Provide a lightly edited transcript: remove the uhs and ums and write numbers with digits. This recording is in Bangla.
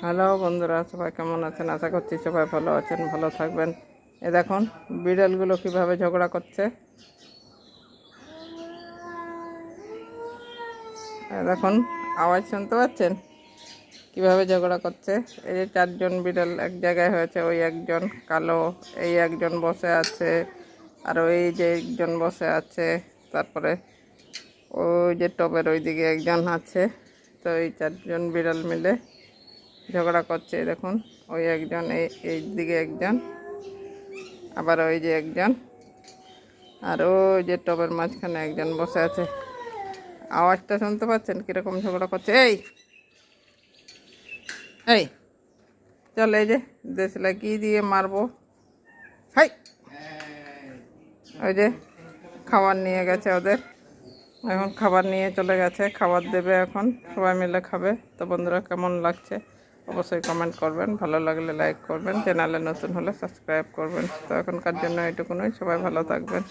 হ্যালো বন্ধুরা, সবাই কেমন আছেন? আশা করছি সবাই ভালো আছেন, ভালো থাকবেন। এ দেখুন বিড়ালগুলো কিভাবে ঝগড়া করছে। দেখুন আওয়াজ শুনতে পাচ্ছেন কিভাবে ঝগড়া করছে। এই যে চারজন বিড়াল এক জায়গায় হয়েছে, ওই একজন কালো, এই একজন বসে আছে, আর ওই যে একজন বসে আছে, তারপরে ওই যে টবের ওইদিকে একজন আছে। তো এই চারজন বিড়াল মিলে ঝগড়া করছে। দেখুন ওই একজন, এই দিকে একজন, আবার ওই যে একজন, আর ওই যে টবের মাঝখানে একজন বসে আছে। আওয়াজটা শুনতে পাচ্ছেন কীরকম ঝগড়া করছে? এই এই চল, এই যে দেশলা কি দিয়ে মারবো। হাই, ওই যে খাবার নিয়ে গেছে ওদের, এখন খাবার নিয়ে চলে গেছে, খাবার দেবে এখন, সবাই মিলে খাবে। তো বন্ধুরা, কেমন লাগছে অবশ্যই কমেন্ট করবেন, ভালো লাগলে লাইক করবেন, চ্যানেলে নতুন হলে সাবস্ক্রাইব করবেন। তো এখনকার জন্য এটুকুনই, সবাই ভালো থাকবেন।